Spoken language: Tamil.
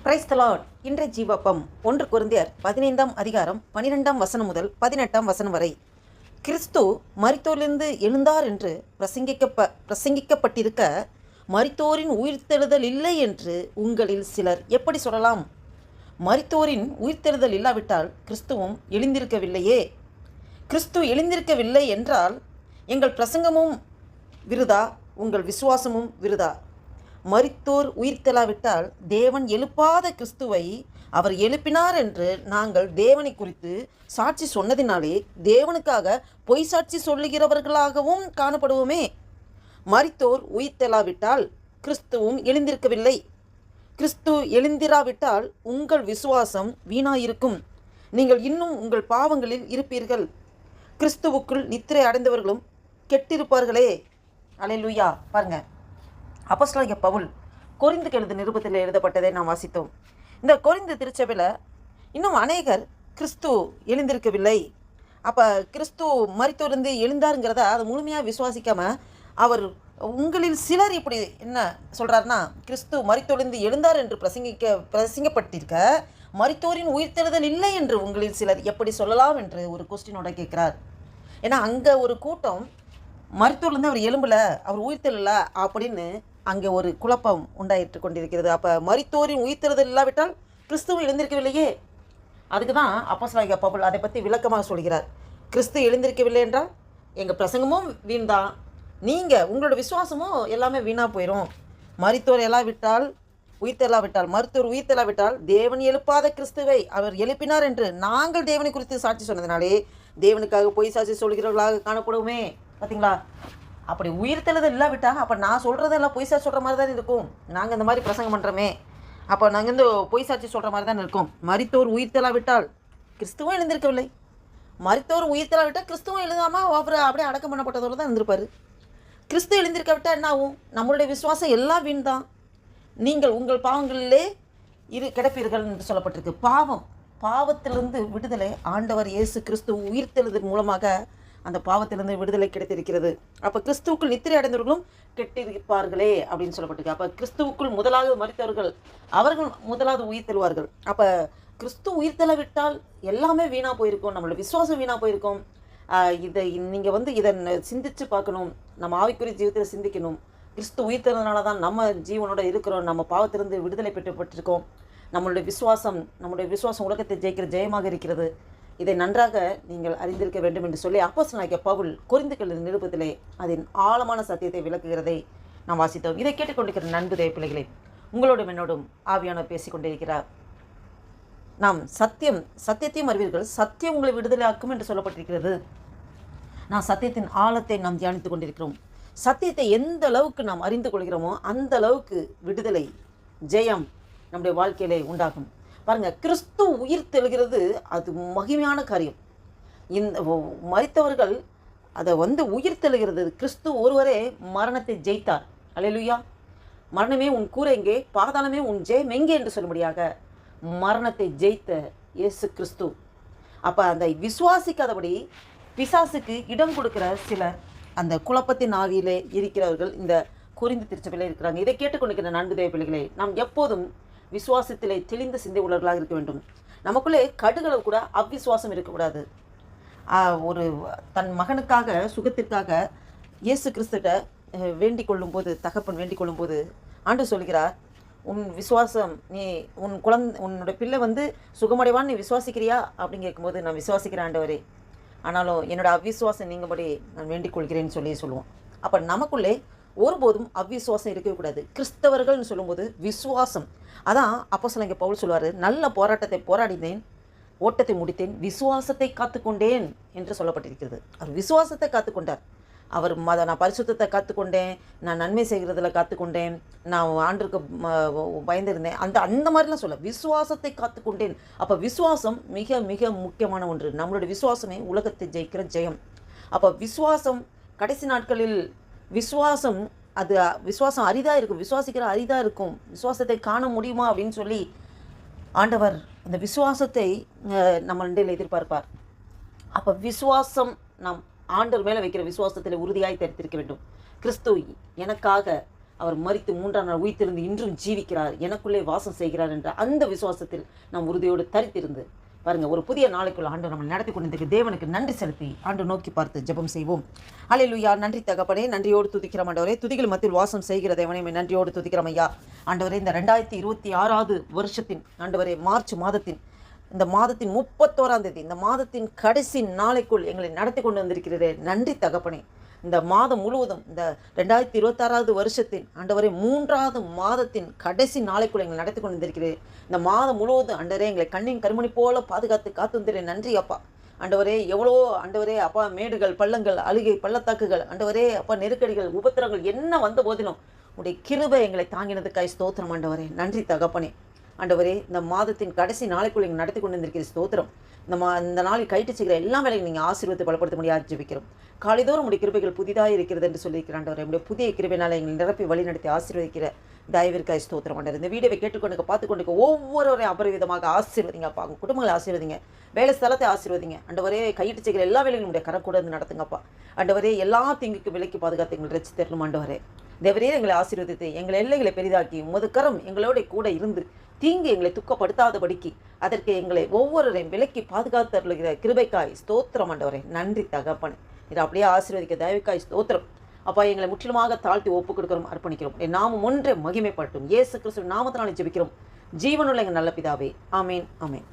Praise the Lord. இன்றைய ஜீவப்பம் 1 கொரிந்தியர் 15 அதிகாரம் 12 வசனம் முதல் 18 வசனம் வரை. கிறிஸ்து மரித்தோரிலிருந்து எழுந்தார் என்று பிரசங்கிக்கப்பட்டிருக்க மரித்தோரின் உயிர்த்தெழுதல் இல்லை என்று உங்களில் சிலர் எப்படி சொல்லலாம்? மரித்தோரின் உயிர்த்தெழுதல் இல்லாவிட்டால் கிறிஸ்துவும் எழுந்திருக்கவில்லையே. கிறிஸ்து எழுந்திருக்கவில்லை என்றால் எங்கள் பிரசங்கமும் விருதா, உங்கள் விசுவாசமும் விருதா. மரித்தோர் உயிர்த்தெழாவிட்டால் தேவன் எழுப்பாத கிறிஸ்துவை அவர் எழுப்பினார் என்று நாங்கள் தேவனை குறித்து சாட்சி சொன்னதினாலே தேவனுக்காக பொய் சாட்சி சொல்லுகிறவர்களாகவும் காணப்படுவோமே. மரித்தோர் உயிர்த்தெழாவிட்டால் கிறிஸ்துவும் எழுந்திருக்கவில்லை. கிறிஸ்து எழுந்திராவிட்டால் உங்கள் விசுவாசம் வீணாயிருக்கும். நீங்கள் இன்னும் உங்கள் பாவங்களில் இருப்பீர்கள். கிறிஸ்துவுக்குள் நித்திரை அடைந்தவர்களும் கெட்டிருப்பார்களே. அல்லேலூயா. பாருங்க, அப்போஸ்தலனாகிய பவுல் கொரிந்துக்கு எழுதிய நிருபத்தில் எழுதப்பட்டதை நாம் வாசித்தோம். இந்த கொரிந்து திருச்சபையில் இன்னும் அநேகர் கிறிஸ்து எழுந்திருக்கவில்லை. அப்போ கிறிஸ்து மரித்தோரிலிருந்து எழுந்தாருங்கிறத அதை முழுமையாக விசுவாசிக்காமல் அவர் உங்களில் சிலர் இப்படி என்ன சொல்கிறாருன்னா, கிறிஸ்து மரித்தோரிலிருந்து எழுந்தார் என்று பிரசங்கப்பட்டிருக்க மரித்தோரின் உயிர்த்தெழுதல் இல்லை என்று உங்களில் சிலர் எப்படி சொல்லலாம் என்று ஒரு கொஸ்டினோட கேட்குறார். ஏன்னா அங்கே ஒரு கூட்டம் மரித்தோர்லேருந்து அவர் எழும்பல, அவர் உயிர்த்தெழல அப்படின்னு அங்கே ஒரு குழப்பம் உண்டாயிட்டு கொண்டிருக்கிறது. அப்போ மரித்தோரின் உயிர்த்தெழுதல் இல்லாவிட்டால் கிறிஸ்துவும் எழுந்திருக்கவில்லையே. அதுக்கு தான் அப்போஸ்தலனாகிய பவுல் அதை பற்றி விளக்கமாக சொல்கிறார். கிறிஸ்து எழுந்திருக்கவில்லை என்றால் எங்கள் பிரசங்கமும் வீண் தான், நீங்கள் உங்களோட விசுவாசமும் எல்லாமே வீணாக போயிடும். மரித்தோர் எழாவிட்டால் உயிர்த்தெழாவிட்டால் மருத்துவர் உயிர்த்தெழாவிட்டால் தேவன் எழுப்பாத கிறிஸ்துவை அவர் எழுப்பினார் என்று நாங்கள் தேவனை குறித்து சாட்சி சொன்னதினாலே தேவனுக்காக பொய் சாட்சி சொல்கிறவர்களாக காணப்படுவோமே. பார்த்தீங்களா? அப்படி உயிர்த்தெழுதல் இல்லாவிட்டால் அப்போ நான் சொல்கிறதெல்லாம் பொய் சாட்சி சொல்கிற மாதிரி தான் இருக்கும். நாங்கள் இந்த மாதிரி பிரசங்கம் பண்ணுறோமே, அப்போ நாங்கள் இந்த பொய் சாட்சி சொல்கிற மாதிரி தான் இருக்கும். மரித்தோர் உயிர்த்தெழாவிட்டால் கிறிஸ்துவும் எழுந்திருக்கவில்லை. மரித்தோர் உயிர்த்தெழாவிட்டால் கிறிஸ்துவும் எழுதாமல் அவர் அப்படியே அடக்கம் பண்ணப்பட்டதோடு தான் இருந்திருப்பார். கிறிஸ்து எழுந்திருக்காவிட்டால் என்ன ஆகும்? நம்மளுடைய விசுவாசம் எல்லாம் வீண் தான். நீங்கள் உங்கள் பாவங்களிலே கிடப்பீர்கள் என்று சொல்லப்பட்டிருக்கு. பாவத்திலிருந்து விடுதலை ஆண்டவர் இயேசு கிறிஸ்து உயிர்த்தெழுதல் மூலமாக அந்த பாவத்திலிருந்து விடுதலை கிடைத்திருக்கிறது. அப்போ கிறிஸ்துவுக்குள் நித்திரை அடைந்தவர்களும் கெட்டிருப்பார்களே அப்படின்னு சொல்லப்பட்டிருக்கு. அப்போ கிறிஸ்துவுக்குள் முதலாவது மரித்தவர்கள் அவர்கள் முதலாவது உயிர்த்தெழுவார்கள். அப்போ கிறிஸ்து உயிர்த்தெழவிட்டால் எல்லாமே வீணாக போயிருக்கும், நம்மளோட விசுவாசம் வீணாக போயிருக்கும். இதை நீங்கள் இதை சிந்தித்து பார்க்கணும். நம்ம ஆவிக்குரிய ஜீவிதத்தில் சிந்திக்கணும். கிறிஸ்து உயிர்த்தெழுந்தனால தான் நம்ம ஜீவனோட இருக்கிறோம், நம்ம பாவத்திலிருந்து விடுதலை பெற்றப்பட்டிருக்கோம். நம்மளுடைய விசுவாசம் உலகத்தை ஜெயிக்கிற ஜெயமாக இருக்கிறது. இதை நன்றாக நீங்கள் அறிந்திருக்க வேண்டும் என்று சொல்லி அப்போஸ்தலனாகிய பவுல் கொரிந்துக்கு எழுதிய நிருபத்திலே அதன் ஆழமான சத்தியத்தை விளக்குகிறதை நாம் வாசித்தோம். இதை கேட்டுக்கொண்டிருக்கிற நண்பு தேவ பிள்ளைகளே, உங்களோடும் என்னோடும் ஆவியானவர் பேசிக்கொண்டிருக்கிறார். நாம் சத்தியத்தையும் அறிவீர்கள், சத்தியம் உங்களை விடுதலை ஆக்கும் என்று சொல்லப்பட்டிருக்கிறது. நாம் சத்தியத்தின் ஆழத்தை நாம் தியானித்துக் கொண்டிருக்கிறோம். சத்தியத்தை எந்த அளவுக்கு நாம் அறிந்து கொள்கிறோமோ அந்த அளவுக்கு விடுதலை ஜெயம் நம்முடைய வாழ்க்கையிலே உண்டாகும். பாருங்கள், கிறிஸ்து உயிர்த்தெழுகிறது அது மகிமையான காரியம். இந்த மரித்தவர்கள் அதை உயிர்த்தெழுகிறது. கிறிஸ்து ஒருவரே மரணத்தை ஜெயித்தார். அல்லேலூயா. மரணமே உன் கூரை எங்கே, பாதாளமே உன் ஜெயம் எங்கே என்று சொல்லும்படியாக மரணத்தை ஜெயித்த இயேசு கிறிஸ்து. அப்போ அந்த விசுவாசிக்காதபடி பிசாசுக்கு இடம் கொடுக்குற சிலர் அந்த குழப்பத்தின் ஆவியிலே இருக்கிறவர்கள் இந்த கொரிந்து திருச்சபையில் இருக்கிறாங்க. இதை கேட்டுக்கொண்டிருக்கிற நன்கு தேவ பிள்ளைகளே, நாம் எப்போதும் விசுவாசத்திலே தெளிந்த சிந்தை உள்ளவர்களாக இருக்க வேண்டும். நமக்குள்ளே கடுகளவு கூட அவ்விசுவாசம் இருக்கக்கூடாது. ஒரு தன் மகனுக்காக சுகத்திற்காக இயேசு கிறிஸ்துட்ட வேண்டிக் கொள்ளும்போது, தகப்பன் வேண்டிக் கொள்ளும்போது ஆண்டு சொல்கிறார், உன் விசுவாசம் உன்னோட பிள்ளை சுகமடைவான்னு நீ விசுவாசிக்கிறியா அப்படின்னு கேட்கும்போது, நான் விசுவாசிக்கிறேன் ஆண்டவரே, ஆனாலும் என்னோட அவ்விசுவாசம் நீங்கபடி நான் வேண்டிக் கொள்கிறேன்னு சொல்லுவோம். அப்போ நமக்குள்ளே ஒருபோதும் அவ்விசுவாசம் இருக்கவே கூடாது. கிறிஸ்தவர்கள்னு சொல்லும்போது விசுவாசம். அதான் அப்போஸ்தலனாகிய பவுல் சொல்வார், நல்ல போராட்டத்தை போராடினேன், ஓட்டத்தை முடித்தேன், விசுவாசத்தை காத்துக்கொண்டேன் என்று சொல்லப்பட்டிருக்கிறது. அவர் விசுவாசத்தை காத்துக்கொண்டார். அவர் நான் பரிசுத்தத்தை காத்துக்கொண்டேன், நான் நன்மை செய்கிறதுல காத்துக்கொண்டேன், நான் ஆண்டுக்கு பயந்திருந்தேன், அந்த மாதிரிலாம் சொல்ல, விசுவாசத்தை காத்துக்கொண்டேன். அப்போ விசுவாசம் மிக மிக முக்கியமான ஒன்று. நம்மளுடைய விசுவாசமே உலகத்தை ஜெயிக்கிற ஜெயம். அப்போ விசுவாசம் கடைசி நாட்களில் விசுவாசம் அரிதாக இருக்கும், விசுவாசிக்கிற அரிதாக இருக்கும். விசுவாசத்தை காண முடியுமா அப்படின்னு சொல்லி ஆண்டவர் அந்த விசுவாசத்தை நம்ம இடையில் எதிர்பார்ப்பார். அப்போ விசுவாசம் நாம் ஆண்டவர் மேலே வைக்கிற விசுவாசத்தில் உறுதியாய் தரித்திருக்க வேண்டும். கிறிஸ்து எனக்காக அவர் மரித்து 3ஆம் நாள் உயிர்த்தெழுந்து இன்றும் ஜீவிக்கிறார், எனக்குள்ளே வாசம் செய்கிறார் என்ற அந்த விசுவாசத்தில் நாம் உறுதியோடு தரித்திருந்து பாருங்கள், ஒரு புதிய நாளைக்குள்ள ஆண்டு நம்ம நடத்தி கொண்டிருக்க தேவனுக்கு நன்றி செலுத்தி ஆண்டு நோக்கி பார்த்து ஜெபம் செய்வோம். அல்லேலூயா. நன்றி தகப்பனே, நன்றியோடு துதிக்கிறோம் ஆண்டவரே. துதிகள் மத்தியில் வாசம் செய்கிற தேவனை நன்றியோடு துதிக்கிறோம் ஐயா. ஆண்டவரே, இந்த 2026 வருஷத்தின் ஆண்டவரே மார்ச் மாதத்தின் இந்த மாதத்தின் 31ஆம் தேதி, இந்த மாதத்தின் கடைசி நாளைக்குள் எங்களை நடத்தி கொண்டு வந்திருக்கிறதே, நன்றி தகப்பனே. இந்த மாதம் முழுவதும் இந்த 2026 வருஷத்தின் ஆண்டவரே 3ஆவது மாதத்தின் கடைசி நாளைக்குள் எங்களை நடத்தி கொண்டு வந்திருக்கிறேன். இந்த மாதம் முழுவதும் ஆண்டவரே எங்களை கண்ணின் கருமணி போல பாதுகாத்து காத்து வந்துடுறேன். நன்றி அப்பா. ஆண்டவரே, எவ்வளோ ஆண்டவரே அப்பா மேடுகள் பள்ளங்கள் அழுகை பள்ளத்தாக்குகள் ஆண்டவரே அப்பா நெருக்கடிகள் உபத்திரங்கள் என்ன வந்த போதிலும் உடைய கிருபை எங்களை தாங்கினதுக்காய் ஸ்தோத்திரம் ஆண்டவரே. நன்றி தகப்பனே. ஆண்டவரே, இந்த மாதத்தின் கடைசி நாளைக்குள் எங்கள் நடத்தி கொண்டு வந்திருக்கிற ஸ்தோத்திரம். இந்த நாளில் கைட்டு செய்கிற எல்லா வேலையும் நீங்கள் ஆசீர்வாதத்தை பலப்படுத்த முடியாது ஜெபிக்கிறோம். காலைதோறும் உடைய கிருபைகள் புதிதாக இருக்கிறது என்று சொல்லியிருக்கிற ஆண்டவரே, உடைய புதிய கிருபையினால் எங்களை நிரப்பி வழி நடத்தி ஆசீர்வதிக்கிற தயவிற்காய் ஸ்தோத்திரம் ஆண்டவர். இந்த வீடியோவை கேட்டுக்கொண்டு பார்த்துக்கொண்டு ஒவ்வொருவரையும் அபரிவிதமாக ஆசீர்வதிங்கப்பா. உங்கள் குடும்பங்களை ஆசீர்வதிங்க, வேலை ஸ்தலத்தை ஆசீர்வதிங்க ஆண்டவரே. கையிட்டு செய்கிற எல்லா வேலையும் உடைய கரக்கூட இருந்து நடத்துங்கப்பா ஆண்டவரே. எல்லா தீங்குக்கு விலைக்கு பாதுகாத்து எங்களை ரசித்து தரணும் ஆண்டவரே. தேவரே, எங்களை ஆசீர்வதித்து எங்கள் எல்லைகளை பெரிதாக்கி உமது கரம் எங்களோட கூட இருந்து தீங்கு எங்களை துக்கப்படுத்தாதபடிக்கு அதற்கு எங்களை ஒவ்வொருவரையும் விலக்கி பாதுகாத்து தருகிற கிருபைக்காய் ஸ்தோத்திரம் ஆண்டவரே. நன்றி தகப்பனே. இதை அப்படியே ஆசீர்வதிக்க தயவுக்காய் ஸ்தோத்திரம் அப்பா. எங்களை முற்றிலுமாக தாழ்த்தி ஒப்பு கொடுக்கிறோம், அர்ப்பணிக்கிறோம். என் நாமம் ஒன்றே மகிமைப்பட்டும். இயேசு கிறிஸ்துவின் நாமத்தினாலே ஜெபிக்கிறோம் ஜீவனுள்ள எங்கள் நல்ல பிதாவே. ஆமேன், ஆமேன்.